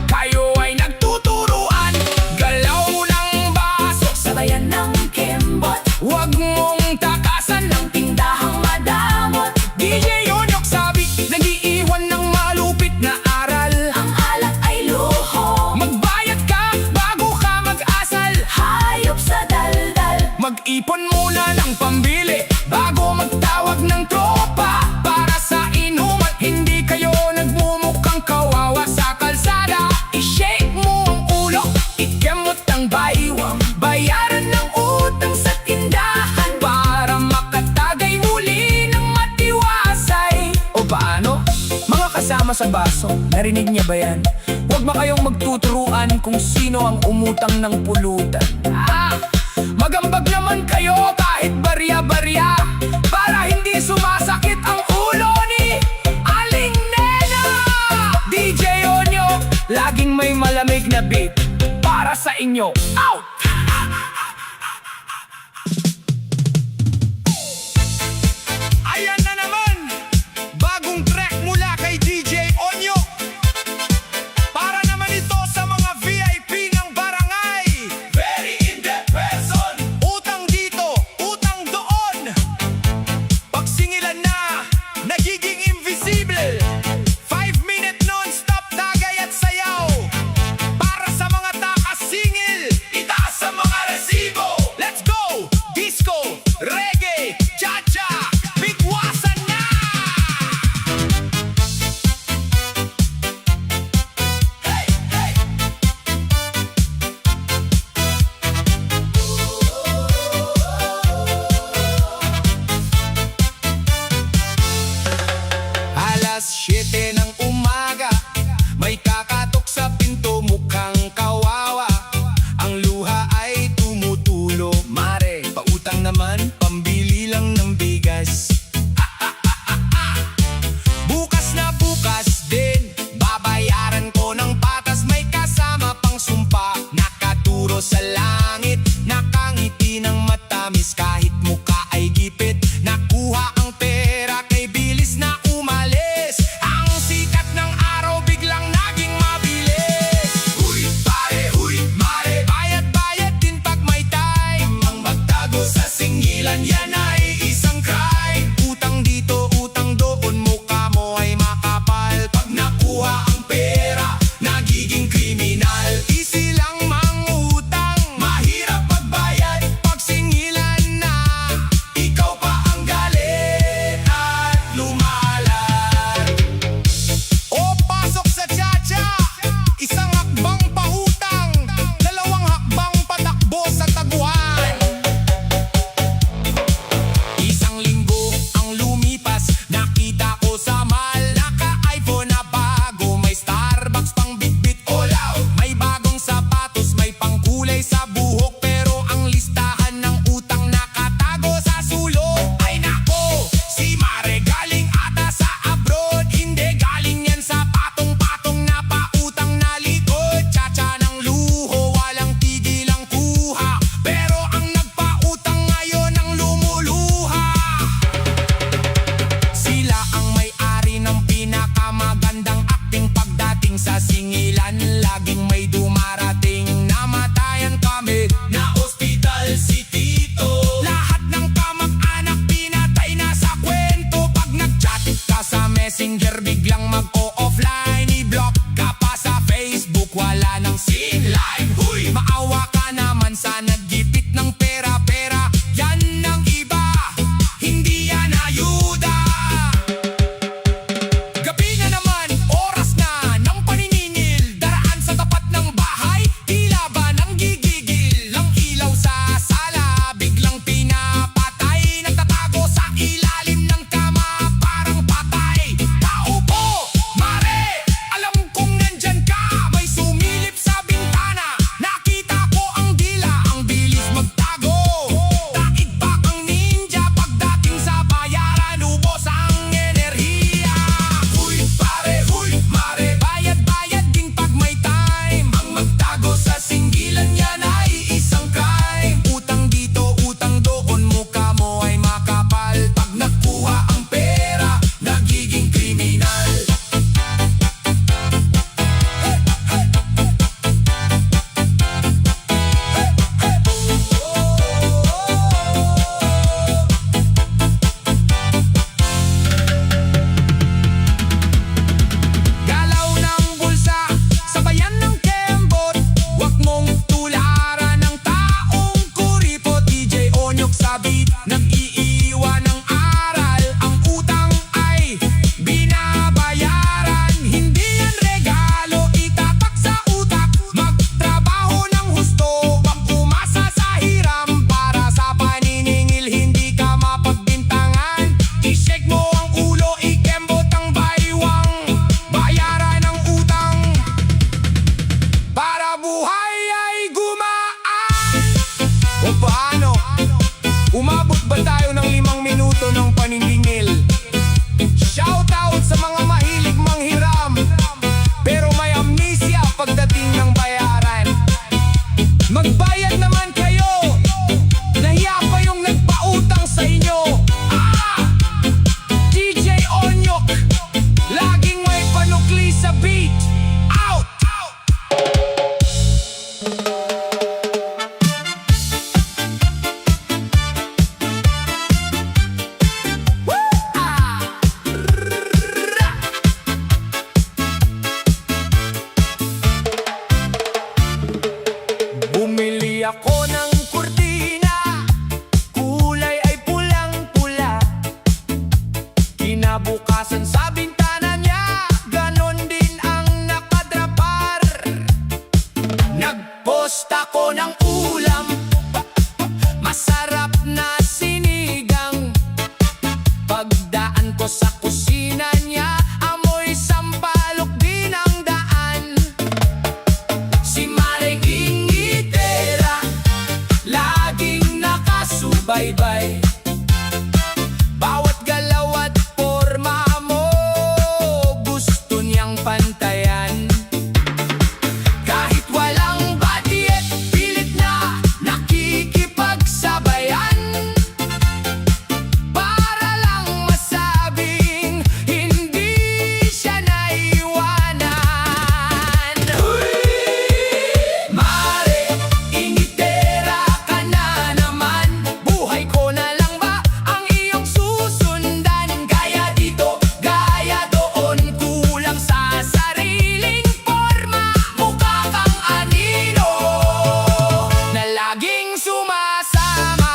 Kayo ay nagtuturuan, galaw ng baso. sabayan ng kembot, Huwag mong takasan ng ng tindahang madamot. DJ Onyok sabi, nag-iiwan ng malupit na aral. Ang alak ay luho, Magbayad ka bago ka mag-asal. hayop sa daldal. Mag-ipon muna ng pambili bago magtawag ng tropa. Para sa inuman, hindi kayo nagmumukhang kawawa sa kalsada. I-shake mo ang ulo, ikemot ang baywang. Bayaran ng utang sa tindahan para makatagay muli ng matiwasay. O paano? Mga kasama sa baso, narinig niya ba yan? Huwag ba kayong magtuturuan kung sino ang umutang ng pulutan. Magambag naman kayo kahit barya-barya, para hindi sumasakit ang ulo ni Aling Nena. DJ Onyo, laging may malamig na beat para sa inyo. Out! Ayan na naman, bagong track mula kay DJ Onyo. Para naman ito sa mga VIP ng barangay. Very in-depth person. Utang dito, utang doon. Pagsingilan na, nagiging invisible. 5-minute non-stop tagay at sayaw. Para sa mga takasingil, itaas ang Magbayad naman kayo. Nahiya pa yung nagpautang sa inyo. DJ Onyok, laging may panukli sa beat. Out! Bumili ako ng kurtina, kulay ay pulang-pula. Kinabukasan sa bintana niya, ganon din ang nakadrapar. Nagpost ako ng ulam, masarap na sinigang. Pagdaan ko sa kusina niya, amoy sampalok din ang daan. Si Maring Ingitera, laging nakasubaybay. Bawat galaw at porma mo, gusto niyang pantayan. Kahit walang budget, pilit na nakikipagsabayan. Para lang masabing hindi siya naiwanan. Mare, ingitera ka na naman. Buhay ko na lang ba ang iyong susundan? Gaya dito, gaya doon, kulang sa sariling forma. Mukha kang anino na laging sumasama.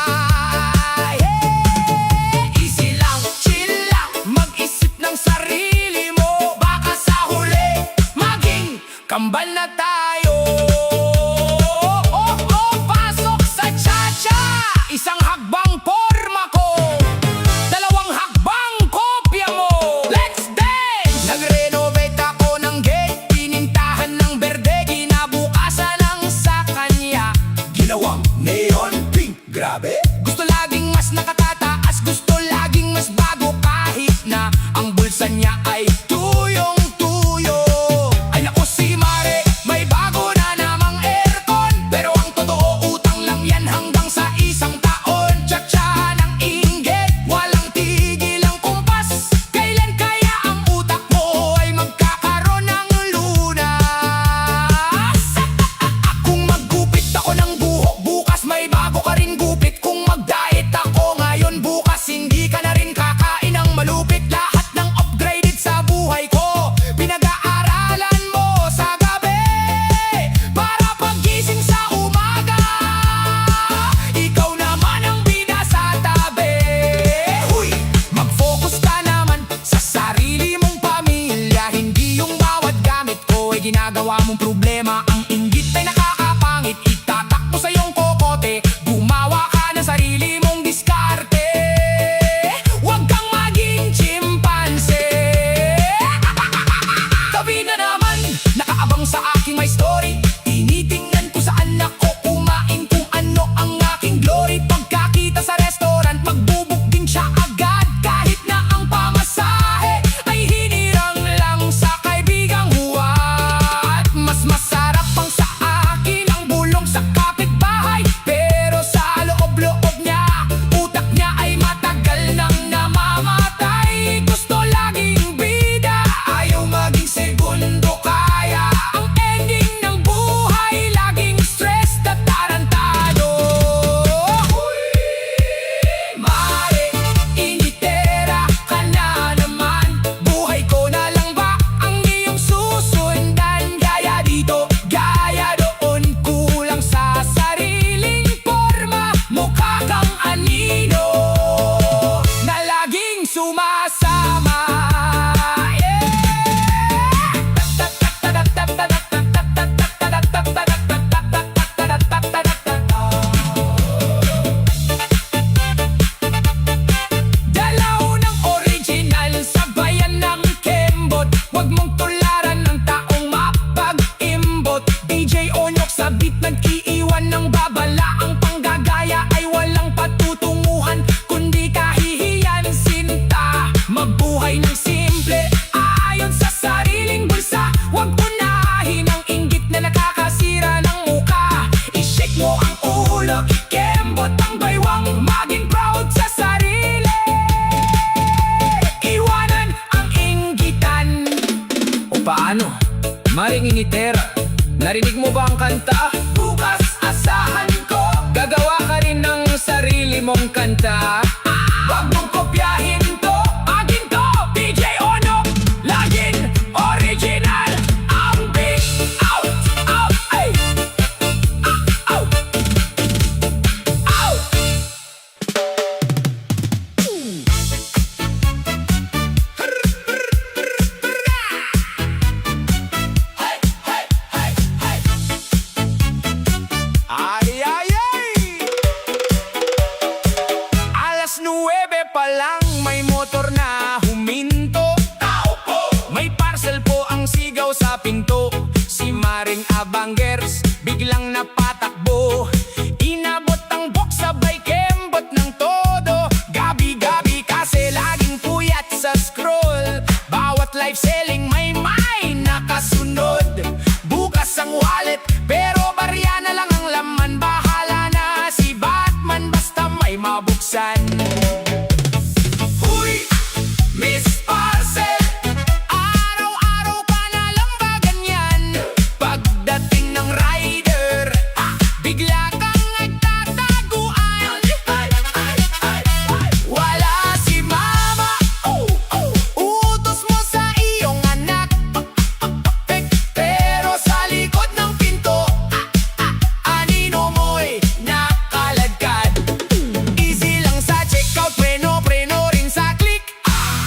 Easy lang, chill lang, mag-isip ng sarili mo. Baka sa huli, maging kambal na tayo. Pasok sa cha-cha. Isang hagbang porma ko, dalawang hagbang kopya mo. Let's dance! Nag-renovate ako ng gate, pinintahan ng berde, kinabukasan ng sa kanya. Ginawang neon pink, grabe. Gusto laging mas nakatataas, gusto laging mas bago, kahit na ang bulsa niya ay tuyong-tuyo. Ay naku si Mare, may bago na namang aircon, pero ang totoo utang lang yan hanggang sa isang taon. Tsa-tsa ng inggit, walang tigil ang kumpas. Kailan kaya ang utak mo ay magkakaroon ng lunas? Kung maggupit ako ng buhok, bukas may bago ka rin gupit. Kung mag-diet ako ngayon, bukas hindi ka na rin kakain ng malupit. Lahat ng upgraded sa buhay ko, pinag-aaralan mo sa gabi, para paggising sa umaga, ikaw naman ang bida sa tabi. Huy! Mag-focus ka naman sa sarili mong pamilya, hindi yung bawat gamit ko ay ginagawa mong problema. Ang inggit ay nakakapangit, itatak mo sa iyong kokote. Gumawa ka ng sarili mong diskarte, huwag kang maging chimpanse. Tabi na naman, nakaabang sa aking my story. Tinitingnan ko saan ako kumain, kung ano ang aking glory. Pagkakita sa restaurant, magbubuk din siya agad, kahit na ang pamasahe ay hinirang lang sa kaibigang huwad. Mas masarap pang sa akin ang bulong sa kapitbahay, pero sa loob-loob niya, utak niya ay matagal nang namamatay. Gusto laging bida, ayaw maging segundo kaya. Ang ending ng buhay, laging stress at tarantado. Mare, ingitera ka na naman. Buhay ko na lang ba ang iyong susundan? Gaya dito, gaya doon, kulang sa sariling forma. Mukha kang anino na laging sumasama. Dalaw ng original sa bayan ng Kembot, huwag mong tularan ng taong mapag-imbot. DJ Onyok sa beat nag-iiwan ng babala, ang panggagaya ay walang patutunguhan, kundi kahihiyan sinta. Mabuhay ng simple, ayon sa sariling bulsa. Huwag unahin ang inggit na nakakasira ng muka. I-shake mo kanta. Bukas asahan ko, gagawa ka rin ng sarili mong kanta. Wag mong kopyahin to, agin to. DJ Ono, laging original. Ang big out, out, ay. Out, out. Ay, ay, ay! Alas 9 pa lang, may motor na huminto. Tao po! May parcel po ang sigaw sa pinto. Si Maring Abangers biglang napatakbo. Inabot ang box sabay kembot ng todo. Gabi-gabi kasi laging puyat sa scroll. Bawat live selling may nakasunod. Bukas ang wallet pero barya na lang ang laman. Bahala na si Batman basta may mabuksan. Huy! Miss Parcel! Araw-araw ka na lang ba ganyan? Pagdating ng rider, bigla kang nagtataguan. Wala si mama, utos mo sa iyong anak. Pero sa likod ng pinto, anino mo'y nakaladkad. Easy lang sa checkout, preno rin sa click.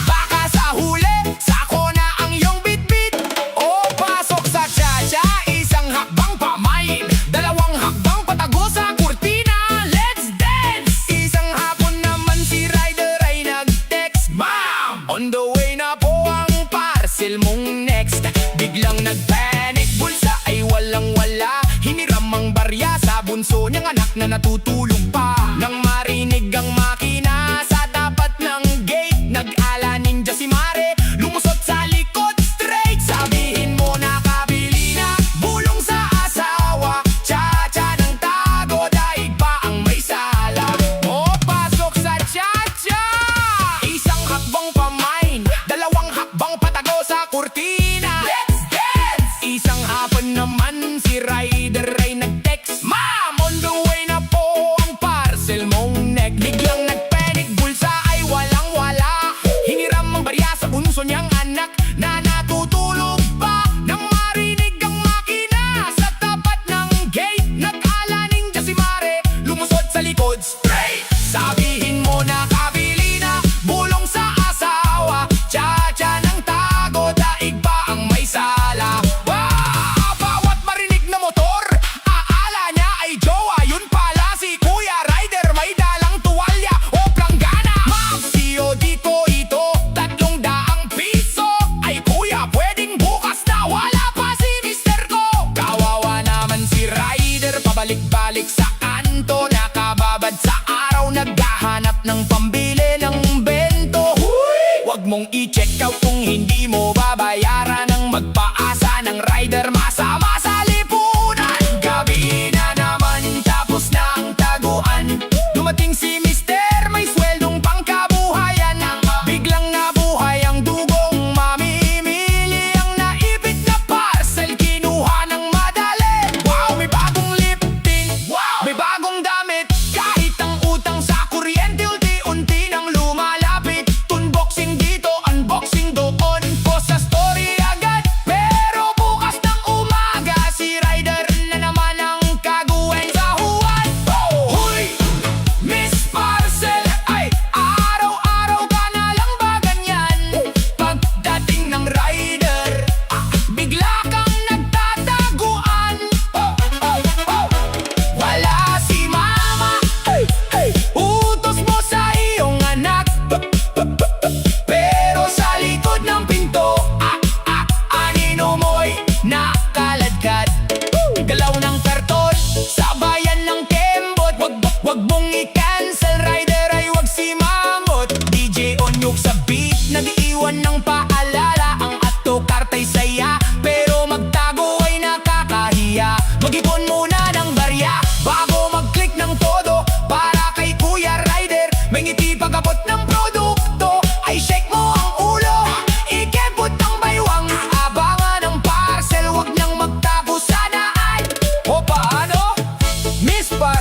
Baka sa huli, sako na ang iyong bitbit. O pasok sa cha-cha, isang hakbang pamain, dalawang hakbang patago sa kurtina. Let's dance! Isang hapon naman si rider ay nag-text, Ma'am! On the way na po ang parcel mong next. Biglang nag-panic, bulsa ay walang-wala. Hiniram ang barya sa bunso niyang anak na natutulog pa. Nang marinig ang makina sa tapat ng gate, nag-ala ninja si Mare, lumusot sa likod straight. Sabihin mo na kabili na, bulong sa asawa. Cha-cha ng tago, daig pa ang may sala. O pasok sa cha-cha, isang hakbang pamain, dalawang hakbang patago sa kurtina. Let's dance! Isang hapon naman si rider ay nag-text, Ma'am! On the way na po ang parcel mong neck. Biglang nag-panic, bulsa ay walang-wala. Hiniram ang barya sa bunso niyang anak na natutulog pa. Nang marinig ang makina sa tapat ng gate, nag-ala ninja si Mare, lumusot sa likod straight. Sabihin mo na kabili na, bulong sa asawa. Cha-cha ng tago, daig pa ang may sala. Bawat marinig na motor, aala niya ay jowa. Yun pala si Kuya Rider, may dalang tuwalya o planggana. Ma'am, siyo dito ito, 300 piso. Ay kuya, pwedeng bukas na, wala pa si mister ko. Kawawa naman si Rider, pabalik-balik sa kanto. Nakababad sa araw, naghahanap ng pambili ng bento. Huwag mong i-check out kung hindi mo babayaran. Ang magpaasa ng rider, masama sa lipunan. Gabi na naman, tapos na ang taguan. Dumating si mister, may sweldong pangkabuhayan. Biglang nabuhay ang dugong mamimili. Ang naipit na parcel, kinuha ng madali. Wow, may bagong lip tint. Wow, may bagong damit. Kahit ang utang sa kuryente, unti-unti nang lumalapit. Unboxing dito, unboxing doon.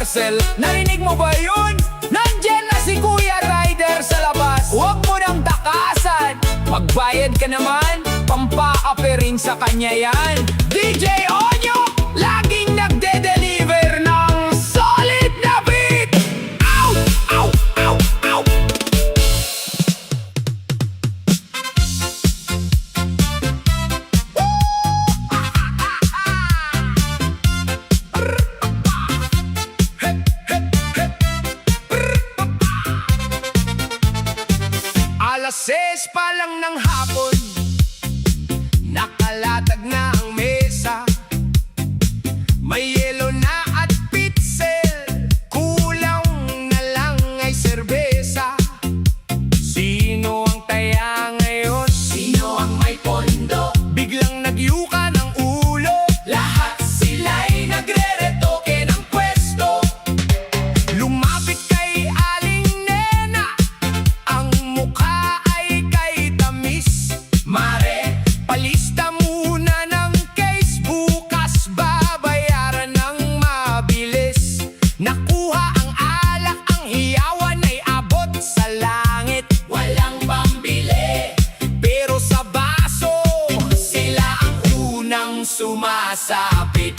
parcel. Narinig mo ba yun? Nandyan na si Kuya Rider sa labas. Huwag mo nang takasan. Magbayad ka naman, pampaape rin sa kanya yan. DJ Onyo, laging nagde-deliver ng solid na beat. Ow! Ow! Ow! Ow! Alas 6 pa lang ng hapon, nakalatag na ang mesa. May yelo na at pitzel, kulang na lang ay serbesa. Sino ang taya ngayon? Sino ang may pondo? Biglang nagyuka ng ulo, lahat sila'y nagre-retoke ng pwesto. Lumapit kay Aling Nena, ang mukha ay kay tamis. Mare, palista muna ng case, bukas babayaran ng mabilis. Nakuha ang alak, ang hiyawan ay abot sa langit. Walang pambili, pero sa baso, sila ang unang sumasapit.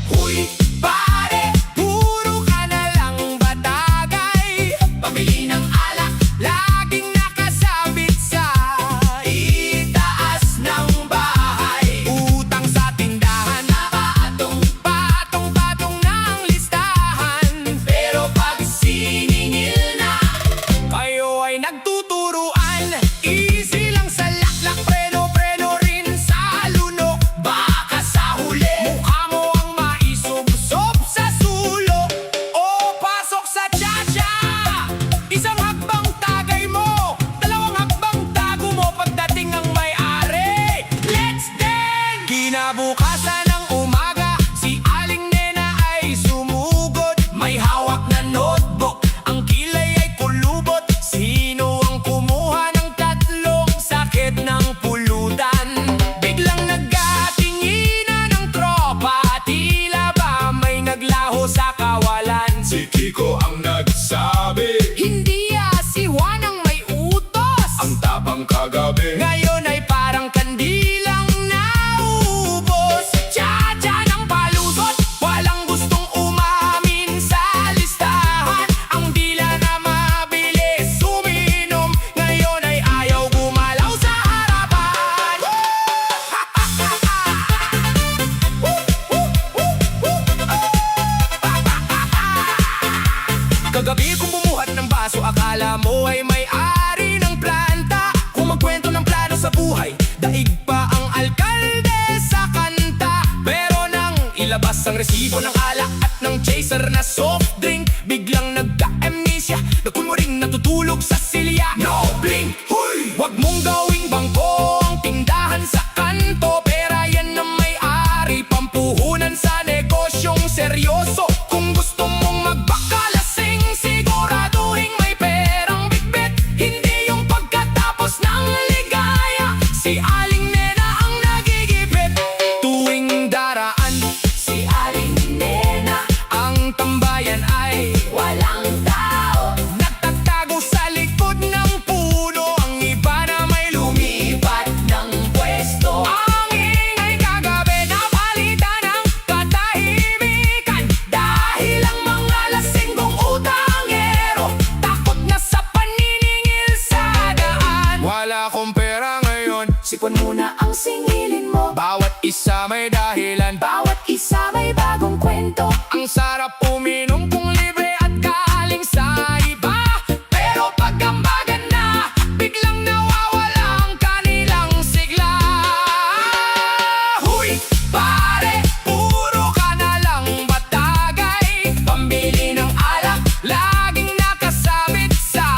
Huy, pare, puro ka na lang batagay. Pabili ng alak, laging nakasabit sa itaas ng bahay. Utang sa tindahan, patong-patong na ang listahan. Pero pag siningil na, kayo ay nagtuturuan. Easy lang sa laklak, preno-preno rin sa lunok. Baka sa huli, mukha mo ang maisubsob sa sulo. O pasok sa cha-cha, isang hakbang tagay mo, dalawang hakbang tago mo pagdating ang may-ari. Let's dance! Kinabukasan ng umaga, si Aling Nena ay sumugod. May hawak na notebook, ang kilay ay kulubot. Sino ang kumuha ng tatlong sakit ng pulutan? Biglang nagkatinginan ng tropa, tila ba may naglaho sa kawalan? Si Kiko ang nagsabi, Hindi si Juan ang may utos. ang tapang kagabi. Ngayon ay parang kandilang naubos. Cha-cha ng palusot, walang gustong umamin sa listahan. Ang dila na mabilis uminom, ngayon ay ayaw gumalaw sa harapan. Kagabi kung bumuhat ng baso, akala mo ay may-ari ng planta. Kung magkwento ng plano sa buhay, daig pa ang alkalde sa kanta. Pero nang ilabas ang resibo ng alak at ng chaser na soft drink, biglang nagka-amnesia, nakunwaring natutulog sa silya. No blink, huy! Wag mong gawing bangko ang tindahan sa kanto. Pera yan na may-ari, pampuhunan sa negosyong seryoso. Kung gusto mong magbakalasing, siguraduhin may perang bitbit. Hindi yung pagkatapos ng ligaya, si Aling Nena ang nagigipit. Tuwing daraan, si Aling Nena, ang tambayan ay walang tao. Nagtatago sa likod ng puno, ang iba na may lumipat ng pwesto. Ang ingay kagabi napalitan ng katahimikan, dahil ang mga lasinggong utangero takot na sa paniningil sa daan. Wala akong pera ngayon, Sipon muna ang singilin mo, bawat isa may dahilan. bawat isa may bagong kwento. Ang sarap uminom kung libre at galing sa iba. Pero pagkambagan na, biglang nawawala ang kanilang sigla. Huy, pare, puro ka na lang batagay. Pambili ng alak, laging nakasabit sa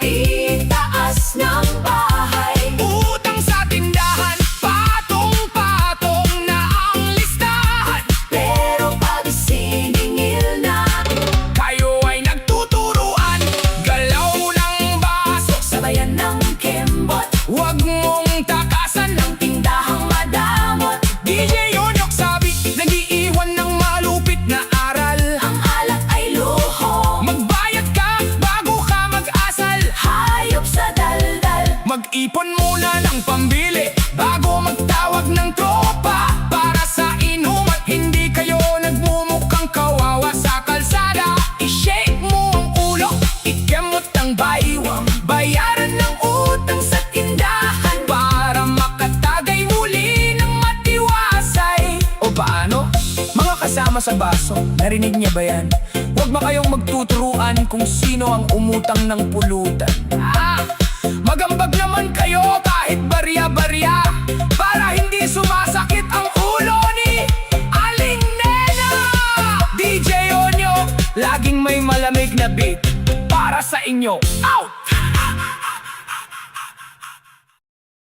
Itaas ng bahay, utang sa tindahan, patong-patong na ang listahan. pero pag siningil sa baso. Narinig niya ba yan? Huwag ba kayong magtuturuan kung sino ang umutang ng pulutan. Magambag naman kayo kahit barya-barya, para hindi sumasakit ang ulo ni Aling Nena. DJ Onyo, laging may malamig na beat para sa inyo. Out!